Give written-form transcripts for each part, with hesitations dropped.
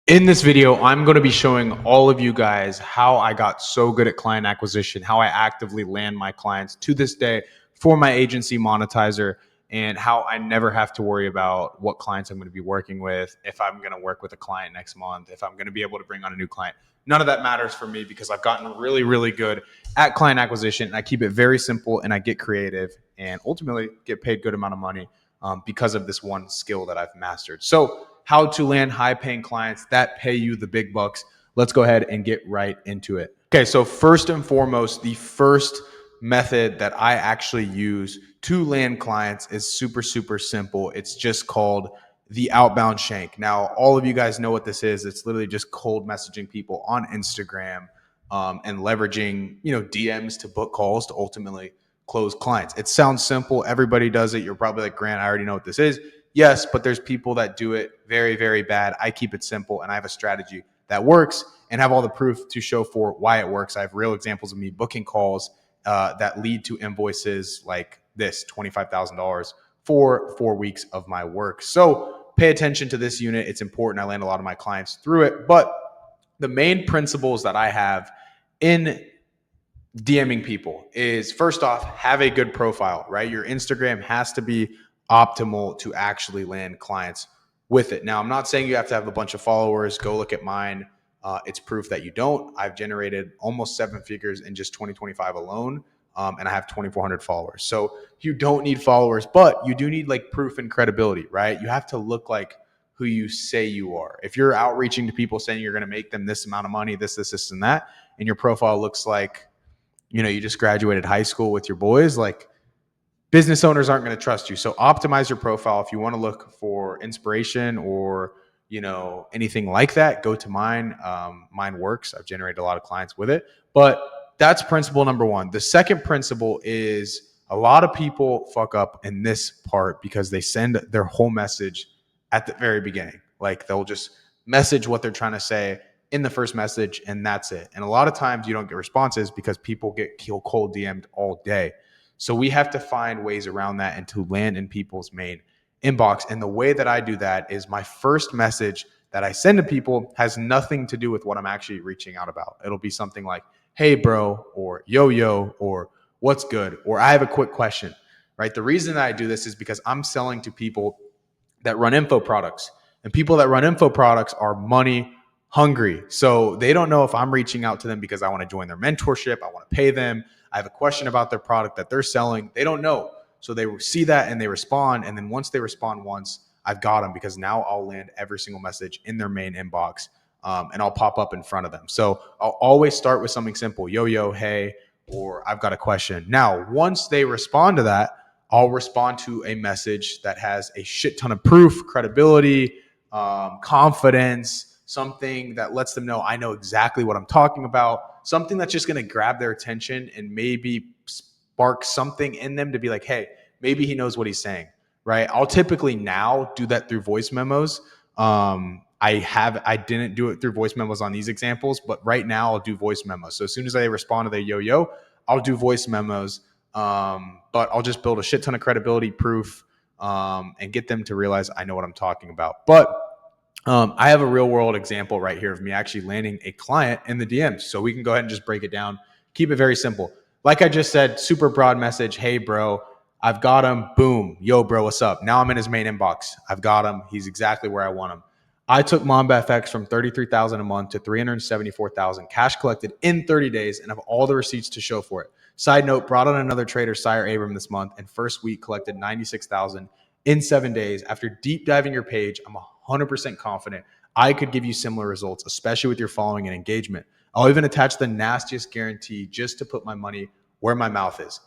In this video, I'm going to be showing all of you guys how I got so good at client acquisition, how I actively land my clients to this day for my agency Monetizer, and how I never have to worry about what clients I'm going to be working with, if I'm going to work with a client next month, if I'm going to be able to bring on a new client. None of that matters for me because I've gotten really, really good at client acquisition, and I keep it very simple, and I get creative and ultimately get paid good amount of money because of this one skill that I've mastered. So how to land high paying clients that pay you the big bucks. Let's go ahead and get right into it. Okay, so first and foremost, the first method that I actually use to land clients is super, super simple. It's just called the outbound shank. Now, all of you guys know what this is. It's literally just cold messaging people on Instagram and leveraging, DMs to book calls to ultimately close clients. It sounds simple. Everybody does it. You're probably like, Grant, I already know what this is. Yes, but there's people that do it very, very bad. I keep it simple and I have a strategy that works and have all the proof to show for why it works. I have real examples of me booking calls that lead to invoices like this, $25,000 for 4 weeks of my work. So pay attention to this unit. It's important. I land a lot of my clients through it. But the main principles that I have in DMing people is, first off, have a good profile, right? Your Instagram has to be optimal to actually land clients with it. Now, I'm not saying you have to have a bunch of followers. Go look at mine. It's proof that you don't. I've generated almost 7 figures in just 2025 alone, and I have 2,400 followers. So you don't need followers, but you do need like proof and credibility, right? You have to look like who you say you are. If you're outreaching to people saying you're going to make them this amount of money, this, and that, and your profile looks like you just graduated high school with your boys, like business owners aren't going to trust you. So optimize your profile. If you want to look for inspiration or, anything like that, go to mine. Mine works. I've generated a lot of clients with it, but that's principle number one. The second principle is a lot of people fuck up in this part because they send their whole message at the very beginning. Like they'll just message what they're trying to say in the first message and that's it. And a lot of times you don't get responses because people get cold DM'd all day. So we have to find ways around that and to land in people's main inbox. And the way that I do that is my first message that I send to people has nothing to do with what I'm actually reaching out about. It'll be something like, hey, bro, or yo, or what's good, or I have a quick question, right? The reason that I do this is because I'm selling to people that run info products. And people that run info products are money hungry. So they don't know if I'm reaching out to them because I want to join their mentorship, I want to pay them, I have a question about their product that they're selling. They don't know. So they see that and they respond. And then once they respond once, I've got them because now I'll land every single message in their main inbox and I'll pop up in front of them. So I'll always start with something simple, yo, hey, or I've got a question. Now, once they respond to that, I'll respond to a message that has a shit ton of proof, credibility, confidence, something that lets them know I know exactly what I'm talking about, something that's just going to grab their attention and maybe spark something in them to be like, hey, maybe he knows what he's saying, right? I'll typically now do that through voice memos. I didn't do it through voice memos on these examples, but right now I'll do voice memos. So as soon as I respond to the yo, I'll do voice memos. But I'll just build a shit ton of credibility proof and get them to realize I know what I'm talking about. But I have a real world example right here of me actually landing a client in the DMs. So we can go ahead and just break it down. Keep it very simple. Like I just said, super broad message. Hey, bro, I've got him. Boom. Yo, bro, what's up? Now I'm in his main inbox. I've got him. He's exactly where I want him. I took Mamba FX from $33,000 a month to $374,000 cash collected in 30 days and have all the receipts to show for it. Side note, brought on another trader, Sire Abram, this month, and first week collected $96,000 in 7 days. After deep diving your page, I'm 100% confident I could give you similar results, especially with your following and engagement. I'll even attach the nastiest guarantee just to put my money where my mouth is.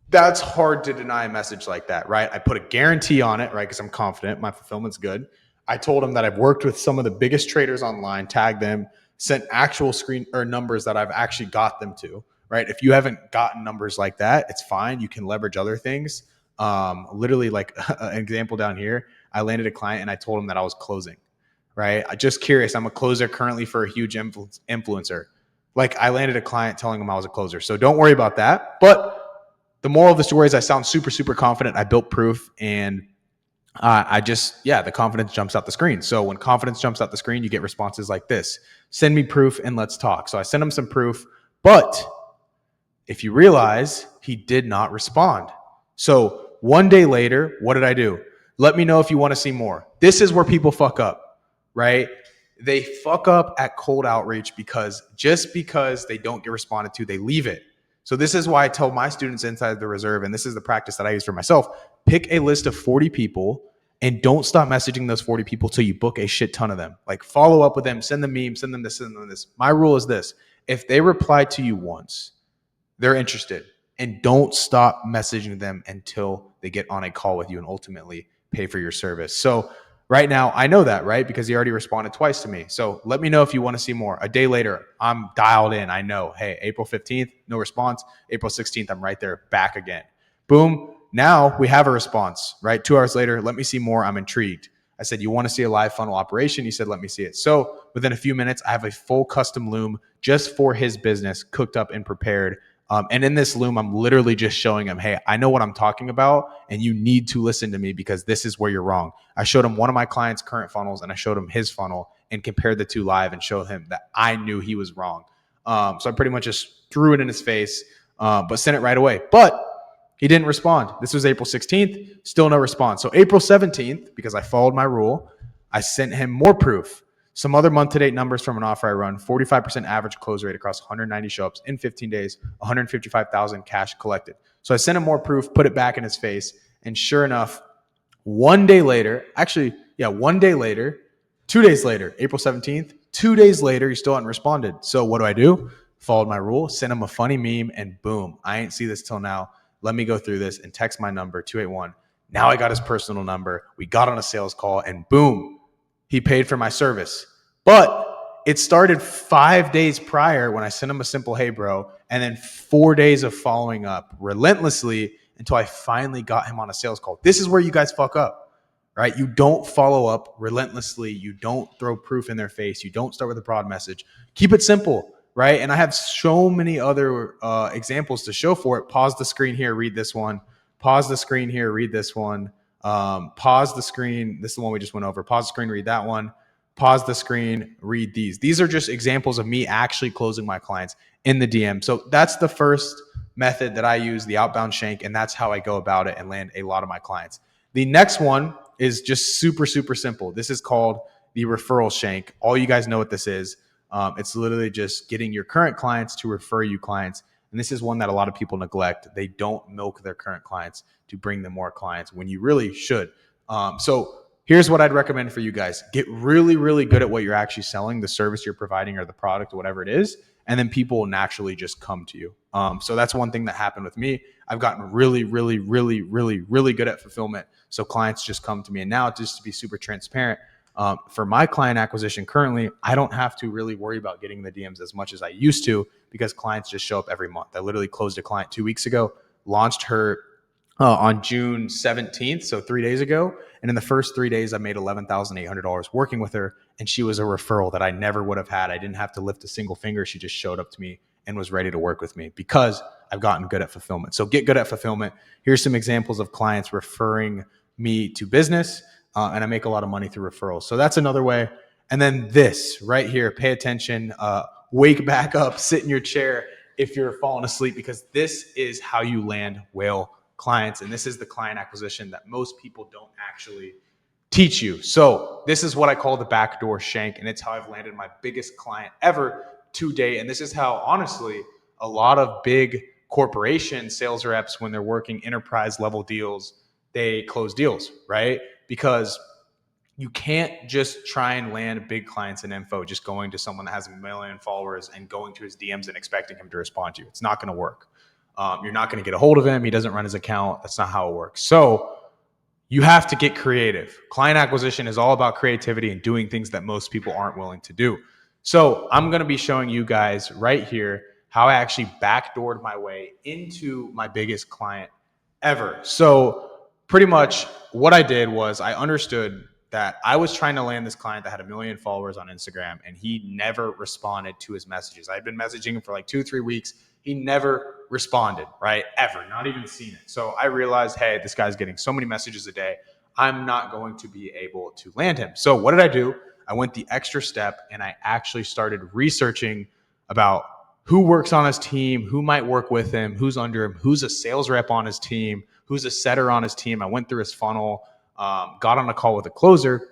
That's hard to deny a message like that, right? I put a guarantee on it, right? Because I'm confident my fulfillment's good. I told them that I've worked with some of the biggest traders online, tagged them, sent actual screen or numbers that I've actually got them to, right? If you haven't gotten numbers like that, it's fine. You can leverage other things. Literally, like an example down here, I landed a client and I told him that I was closing, right? I just curious. I'm a closer currently for a huge influencer. Like I landed a client telling him I was a closer. So don't worry about that. But the moral of the story is I sound super, super confident. I built proof and the confidence jumps out the screen. So when confidence jumps out the screen, you get responses like this: send me proof and let's talk. So I sent him some proof, but if you realize, he did not respond. So 1 day later, what did I do? Let me know if you want to see more. This is where people fuck up, right? They fuck up at cold outreach because just because they don't get responded to, they leave it. So this is why I tell my students inside the reserve, and this is the practice that I use for myself: pick a list of 40 people and don't stop messaging those 40 people till you book a shit ton of them. Like, follow up with them, send them memes, send them this, send them this. My rule is this: if they reply to you once, they're interested, and don't stop messaging them until they get on a call with you and ultimately pay for your service. So right now, I know that, right? Because he already responded twice to me. So let me know if you want to see more. A day later, I'm dialed in. I know, hey, April 15th, no response. April 16th, I'm right there, back again. Boom. Now we have a response, right? 2 hours later, let me see more. I'm intrigued. I said, you want to see a live funnel operation? He said, let me see it. So within a few minutes, I have a full custom loom just for his business, cooked up and prepared. And in this loom, I'm literally just showing him, hey, I know what I'm talking about, and you need to listen to me because this is where you're wrong. I showed him one of my clients' current funnels, and I showed him his funnel and compared the two live and showed him that I knew he was wrong. So I pretty much just threw it in his face, but sent it right away. But he didn't respond. This was April 16th, still no response. So April 17th, because I followed my rule, I sent him more proof. Some other month-to-date numbers from an offer I run: 45% average close rate across 190 show-ups in 15 days, 155,000 cash collected. So I sent him more proof, put it back in his face, and sure enough, 1 day later, 2 days later, April 17th, 2 days later, he still hadn't responded. So what do? Followed my rule, sent him a funny meme, and boom, I ain't see this till now. Let me go through this and text my number, 281. Now I got his personal number. We got on a sales call, and boom, he paid for my service. But it started 5 days prior when I sent him a simple hey bro, and then 4 days of following up relentlessly until I finally got him on a sales call. This is where you guys fuck up, right? You don't follow up relentlessly. You don't throw proof in their face. You don't start with a broad message. Keep it simple, right? And I have so many other examples to show for it. Pause the screen here, read this one. Pause the screen here, read this one. Pause the screen. This is the one we just went over. Pause the screen, read that one. Pause the screen, read these. These are just examples of me actually closing my clients in the DM. So that's the first method that I use, the outbound shank, and that's how I go about it and land a lot of my clients. The next one is just super, super simple. This is called the referral shank. All you guys know what this is. It's literally just getting your current clients to refer you clients. And this is one that a lot of people neglect. They don't milk their current clients to bring them more clients when you really should. So here's what I'd recommend for you guys. Get really, really good at what you're actually selling, the service you're providing or the product or whatever it is. And then people will naturally just come to you. So that's one thing that happened with me. I've gotten really, really, really, really, really good at fulfillment. So clients just come to me. And now, just to be super transparent, for my client acquisition currently, I don't have to really worry about getting the DMs as much as I used to because clients just show up every month. I literally closed a client 2 weeks ago, launched her on June 17th, so 3 days ago. And in the first 3 days, I made $11,800 working with her. And she was a referral that I never would have had. I didn't have to lift a single finger. She just showed up to me and was ready to work with me because I've gotten good at fulfillment. So get good at fulfillment. Here's some examples of clients referring me to business. And I make a lot of money through referrals. So that's another way. And then this right here, pay attention, wake back up, sit in your chair if you're falling asleep, because this is how you land whale clients. And this is the client acquisition that most people don't actually teach you. So this is what I call the backdoor shank. And it's how I've landed my biggest client ever to date. And this is how, honestly, a lot of big corporation sales reps, when they're working enterprise level deals, they close deals, right? Because you can't just try and land big clients in info just going to someone that has 1 million followers and going to his DMs and expecting him to respond to you. It's not going to work. You're not going to get a hold of him. He doesn't run his account. That's not how it works. So you have to get creative. Client acquisition is all about creativity and doing things that most people aren't willing to do. So I'm going to be showing you guys right here how I actually backdoored my way into my biggest client ever. So pretty much what I did was I understood that I was trying to land this client that had 1 million followers on Instagram, and he never responded to his messages. I had been messaging him for like 2-3 weeks. He never responded, right? Ever, not even seen it. So I realized, hey, this guy's getting so many messages a day. I'm not going to be able to land him. So what did I do? I went the extra step and I actually started researching about who works on his team, who might work with him, who's under him, who's a sales rep on his team, who's a setter on his team. I went through his funnel, got on a call with a closer,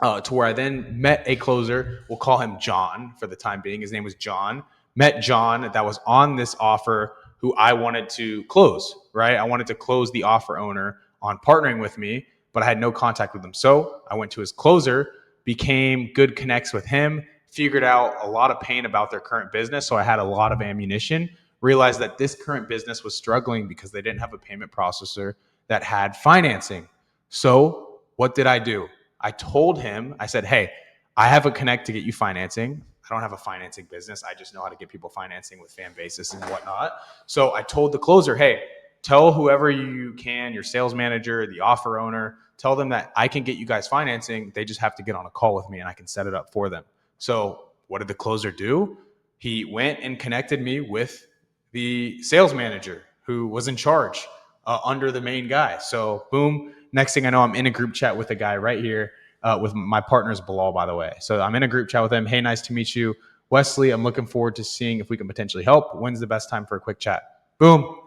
to where I then met a closer. We'll call him John for the time being. His name was John. Met John that was on this offer who I wanted to close, right? I wanted to close the offer owner on partnering with me, but I had no contact with him. So I went to his closer, became good connects with him, figured out a lot of pain about their current business. So I had a lot of ammunition, realized that this current business was struggling because they didn't have a payment processor that had financing. So what did I do? I told him, I said, hey, I have a connect to get you financing. I don't have a financing business. I just know how to get people financing with fan bases and whatnot. So I told the closer, hey, tell whoever you can, your sales manager, the offer owner, tell them that I can get you guys financing. They just have to get on a call with me and I can set it up for them. So what did the closer do? He went and connected me with the sales manager who was in charge under the main guy. So boom, next thing I know, I'm in a group chat with a guy right here with my partner's Bilal, by the way. So I'm in a group chat with him. Hey, nice to meet you. Wesley, I'm looking forward to seeing if we can potentially help. When's the best time for a quick chat? Boom,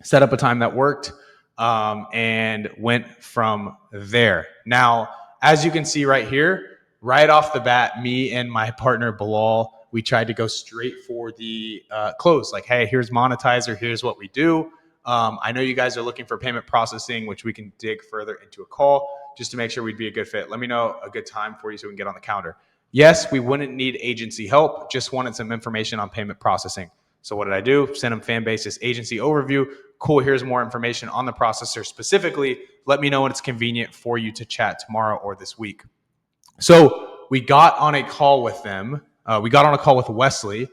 set up a time that worked and went from there. Now, as you can see right here, right off the bat, me and my partner Bilal, we tried to go straight for the close. Like, hey, here's Monetizer. Here's what we do. I know you guys are looking for payment processing, which we can dig further into a call just to make sure we'd be a good fit. Let me know a good time for you so we can get on the calendar. Yes, we wouldn't need agency help. Just wanted some information on payment processing. So what did I do? Send them Fanbase's agency overview. Cool, here's more information on the processor specifically. Let me know when it's convenient for you to chat tomorrow or this week. So we got on a call with them. We got on a call with Wesley.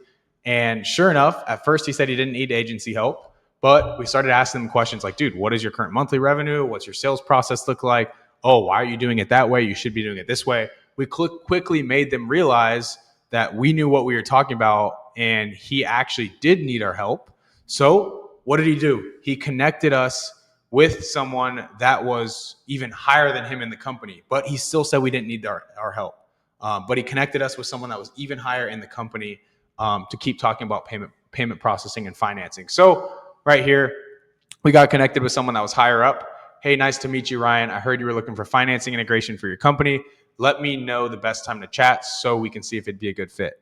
And sure enough, at first he said he didn't need agency help. But we started asking them questions like, dude, what is your current monthly revenue? What's your sales process look like? Oh, why are you doing it that way? You should be doing it this way. We quickly made them realize that we knew what we were talking about and he actually did need our help. So what did he do? He connected us with someone that was even higher than him in the company, but he still said we didn't need our help. But he connected us with someone that was even higher in the company to keep talking about payment processing and financing. So right here, we got connected with someone that was higher up. Hey, nice to meet you, Ryan. I heard you were looking for financing integration for your company. Let me know the best time to chat so we can see if it'd be a good fit.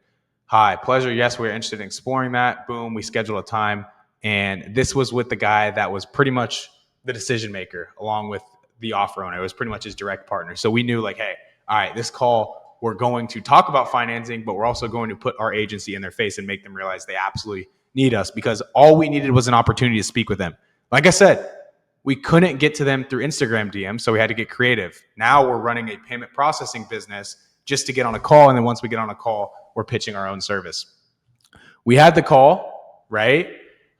Hi, pleasure. Yes, we're interested in exploring that. Boom, we scheduled a time. And this was with the guy that was pretty much the decision maker along with the offer owner. It was pretty much his direct partner. So we knew like, hey, all right, this call, we're going to talk about financing, but we're also going to put our agency in their face and make them realize they absolutely need us because all we needed was an opportunity to speak with them. Like I said, we couldn't get to them through Instagram DMs, so we had to get creative. Now we're running a payment processing business just to get on a call. And then once we get on a call, we're pitching our own service. We had the call, right?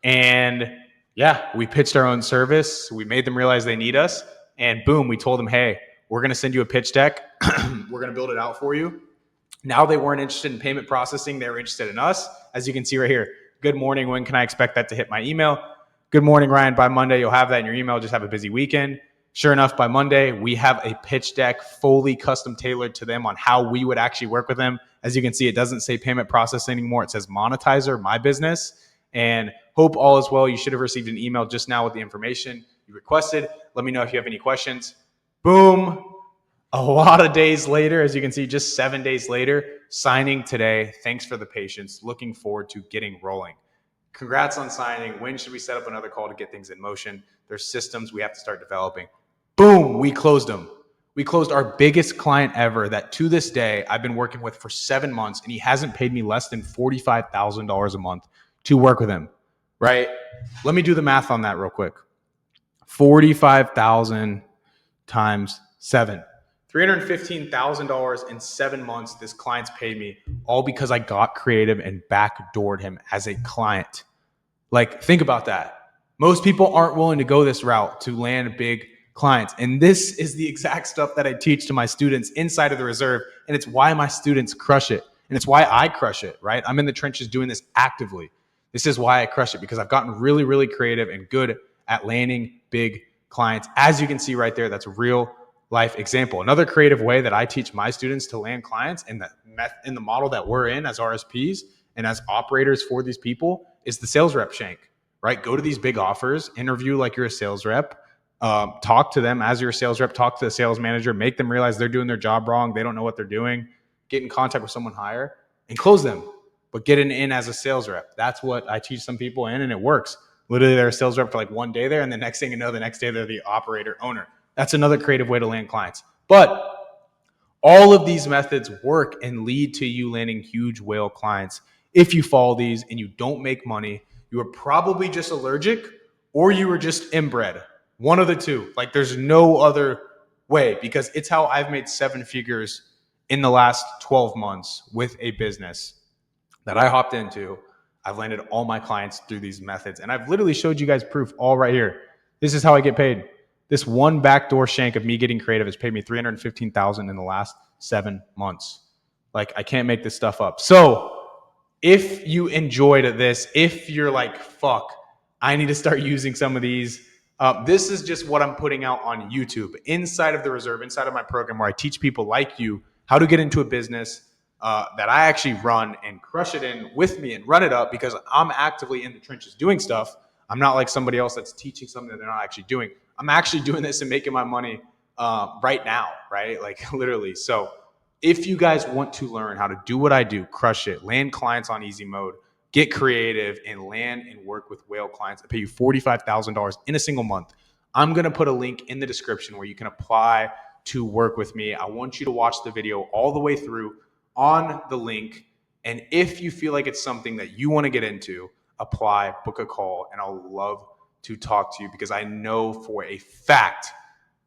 And yeah, we pitched our own service. We made them realize they need us. And boom, we told them, hey, we're going to send you a pitch deck. We're going to build it out for you. Now they weren't interested in payment processing. They were interested in us. As you can see right here, good morning. When can I expect that to hit my email? Good morning, Ryan. By Monday, you'll have that in your email. Just have a busy weekend. Sure enough, by Monday, we have a pitch deck fully custom tailored to them on how we would actually work with them. As you can see, it doesn't say payment processing anymore. It says Monetizer, my business. And hope all is well. You should have received an email just now with the information you requested. Let me know if you have any questions. Boom. A lot of days later, as you can see, just 7 days later, signing today. Thanks for the patience. Looking forward to getting rolling. Congrats on signing. When should we set up another call to get things in motion? There's systems we have to start developing. Boom, we closed them. We closed our biggest client ever that to this day I've been working with for 7 months, and he hasn't paid me less than $45,000 a month to work with him, right? Let me do the math on that real quick. 45,000 times 7. $315,000 in 7 months this client's paid me, all because I got creative and backdoored him as a client. Like, think about that. Most people aren't willing to go this route to land big clients. And this is the exact stuff that I teach to my students inside of the Reserve. And it's why my students crush it. And it's why I crush it, right? I'm in the trenches doing this actively. This is why I crush it, because I've gotten really, really creative and good at landing big clients. As you can see right there, that's real life example. Another creative way that I teach my students to land clients in the model that we're in as RSPs and as operators for these people is the sales rep shank, right? Go to these big offers, interview like you're a sales rep, talk to them as your sales rep, talk to the sales manager, make them realize they're doing their job wrong. They don't know what they're doing. Get in contact with someone higher and close them, but get in as a sales rep. That's what I teach some people in, and it works. Literally, they're a sales rep for like one day there, and the next thing you know, the next day they're the operator owner. That's another creative way to land clients. But all of these methods work and lead to you landing huge whale clients. If you follow these and you don't make money, you are probably just allergic or you were just inbred. One of the two. Like there's no other way, because it's how I've made 7 figures in the last 12 months with a business that I hopped into. I've landed all my clients through these methods, and I've literally showed you guys proof all right here. This is how I get paid. This one backdoor shank of me getting creative has paid me $315,000 in the last 7 months. Like, I can't make this stuff up. So if you enjoyed this, if you're like, fuck, I need to start using some of these, this is just what I'm putting out on YouTube inside of the Reserve, inside of my program, where I teach people like you how to get into a business that I actually run and crush it in with me and run it up, because I'm actively in the trenches doing stuff. I'm not like somebody else that's teaching something that they're not actually doing. I'm actually doing this and making my money right now, right? Like literally. So if you guys want to learn how to do what I do, crush it, land clients on easy mode, get creative, and land and work with whale clients that pay you $45,000 in a single month, I'm going to put a link in the description where you can apply to work with me. I want you to watch the video all the way through on the link. And if you feel like it's something that you want to get into, apply, book a call, and I'll love to talk to you, because I know for a fact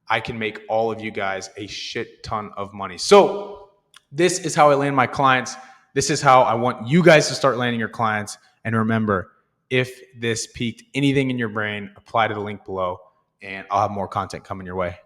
I can make all of you guys a shit ton of money. So this is how I land my clients. This is how I want you guys to start landing your clients. And remember, if this piqued anything in your brain, apply to the link below, and I'll have more content coming your way.